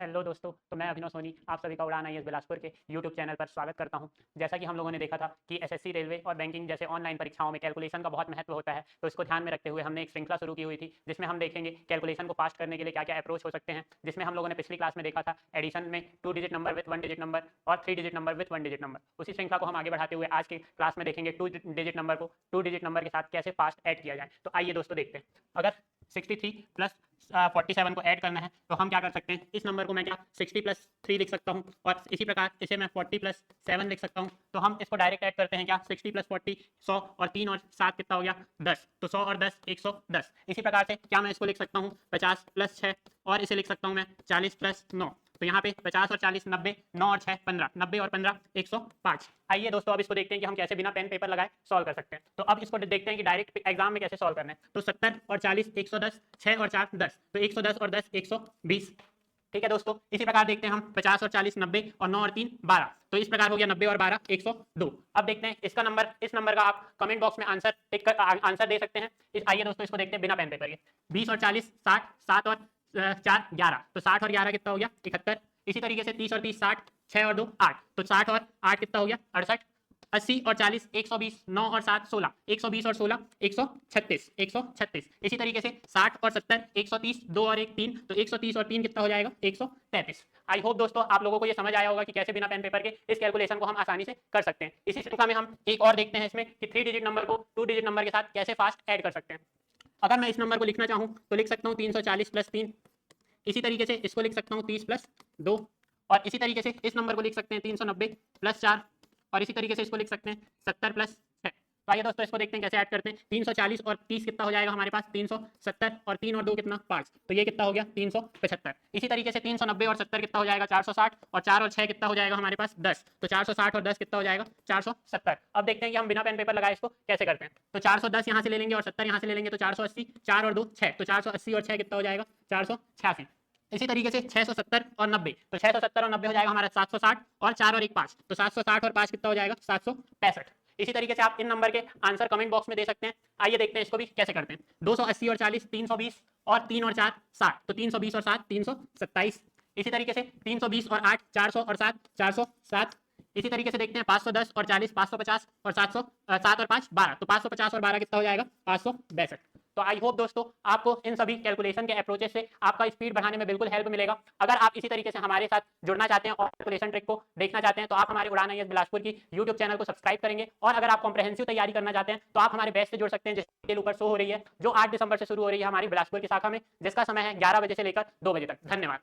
Hello दोस्तों, तो मैं अभिनव सोनी आप सभी का उड़ान आईएएस बिलासपुर के यूट्यूब चैनल पर स्वागत करता हूं। जैसा कि हम लोगों ने देखा था कि एसएससी, रेलवे और बैंकिंग जैसे ऑनलाइन परीक्षाओं में कैलकुलेशन का बहुत महत्व होता है, तो इसको ध्यान में रखते हुए हमने एक श्रृंखला शुरू की हुई थी जिसमें हम देखेंगे कैलकुलेशन को पास करने के लिए क्या क्या अप्रोच हो सकते हैं। जिसमें हम लोगों ने पिछली क्लास में देखा था एडिशन में 2 digit number with 1 digit number और 3 digit number with 1 digit number. उसी श्रृंखला को हम आगे बढ़ाते हुए आज की क्लास में देखेंगे 2 डिजिट नंबर को 2 डिजिट नंबर के साथ कैसे फास्ट ऐड किया जाए। तो आइए दोस्तों देखते हैं। अगर 63 प्लस 47 को ऐड करना है तो हम क्या कर सकते हैं, इस नंबर को मैं क्या 60 प्लस 3 लिख सकता हूँ और इसी प्रकार इसे मैं 40 प्लस 7 लिख सकता हूँ। तो हम इसको डायरेक्ट ऐड करते हैं क्या 60 प्लस 40 100 और 3 और 7 कितना हो गया 10। तो 100 और 10 110। इसी प्रकार से क्या मैं इसको लिख सकता हूँ 50 प्लस 6 और इसे लिख सकता हूँ मैं 40 प्लस 9। तो यहाँ पे 50 और 40 90, 9 और 6 15, 90 और 15 105। आइए दोस्तों अब इसको देखते हैं कि हम कैसे बिना पेन पेपर लगाए सॉल्व कर सकते हैं। तो अब इसको देखते हैं कि डायरेक्ट एग्जाम में कैसे सॉल्व करना है। तो 70 और 40 110, 6 और 4 10, तो 110 और 10 120। ठीक है दोस्तों, इसी प्रकार देखते हैं हम 50 और 40 90 और 9 और 3 12। तो इस प्रकार हो गया 90 और 12 102। अब देखते हैं इसका नंबर, इस नंबर का आप कमेंट बॉक्स में आंसर टिक कर आंसर दे सकते हैं। आइए दोस्तों इसको देखते हैं बिना पेन पेपर के। 20 और 40 60, 7 और 4 11। तो 60 और 11 कितना हो गया 71। इसी तरीके से 30 और 30 60, 6 और 2 8। तो 60 और 8 कितना हो गया 68। 80 और 40 120, 9 और 7 16, 120 और 16 136, 136। इसी तरीके से 60 और 70 130, 2 और 1 3। तो 130 और 3 कितना हो जाएगा 133। आई होप दोस्तों आप लोगों को ये समझ आया होगा कि कैसे बिना पेन पेपर के इस कैलकुलेशन को हम आसानी से कर सकते हैं। इसी श्रृंखला में हम एक और देखते हैं इसमें कि 3 डिजिट नंबर को 2 डिजिट नंबर के साथ कैसे फास्ट ऐड कर सकते हैं। अगर मैं इस नंबर को लिखना चाहूँ तो लिख सकता हूँ 340 प्लस 3। इसी तरीके से इसको लिख सकता हूँ 30 प्लस 2। और इसी तरीके से इस नंबर को लिख सकते हैं 390 प्लस 4। और इसी तरीके से इसको लिख सकते हैं 70 प्लस 6। तो आइए दोस्तों इसको देखते हैं कैसे ऐड करते हैं। 340 और 30 कितना हो जाएगा हमारे पास 370 और 3 और 2 कितना 5। तो ये कितना हो गया 375। इसी तरीके से 390 और 70 कितना हो जाएगा 460 और 4 और 6 कितना हो जाएगा हमारे पास 10। तो 460 और 10 कितना हो जाएगा 470। अब देखते हैं कि हम बिना पेन पेपर लगाए इसको कैसे करते हैं। तो 410 यहाँ से ले लेंगे और 70 यहाँ से ले लेंगे। तो 480, 4 और 2 6। तो 480 और 6 कितना हो जाएगा 486। इसी तरीके से 670 और 90। तो 670 और 90 हो जाएगा हमारा 760 और 4 और 1 5। तो 760 और 5 कितना हो जाएगा 765। इसी तरीके से आप इन नंबर के आंसर कमेंट बॉक्स में दे सकते हैं। आइए देखते हैं इसको भी कैसे करते हैं। 280 और 40 320 और 3 और 4 60। तो 320 और 7 327। इसी तरीके से 320 और 8 400 और 7 407। इसी तरीके से देखते हैं 510 और 40 550 और 700 7 और 5 12। तो 550 और 12 कितना हो जाएगा 562। तो आई होप दोस्तों आपको इन सभी कैलकुलेशन के अप्रोचेस से आपका स्पीड बढ़ाने में बिल्कुल हेल्प मिलेगा। अगर आप इसी तरीके से हमारे साथ जुड़ना चाहते हैं और कैलकुलेशन ट्रिक को देखना चाहते हैं तो आप हमारे उड़ान आईएएस बिलासपुर की यूट्यूब चैनल को सब्सक्राइब करेंगे। और अगर आप कॉम्प्रहेंसिव तैयारी करना चाहते हैं तो आप हमारे बैच से जुड़ सकते हैं जिसकी ऊपर शो हो रही है, जो 8 दिसंबर से शुरू हो रही है हमारी बिलासपुर की शाखा में, जिसका समय है 11 बजे से लेकर 2 बजे तक। धन्यवाद।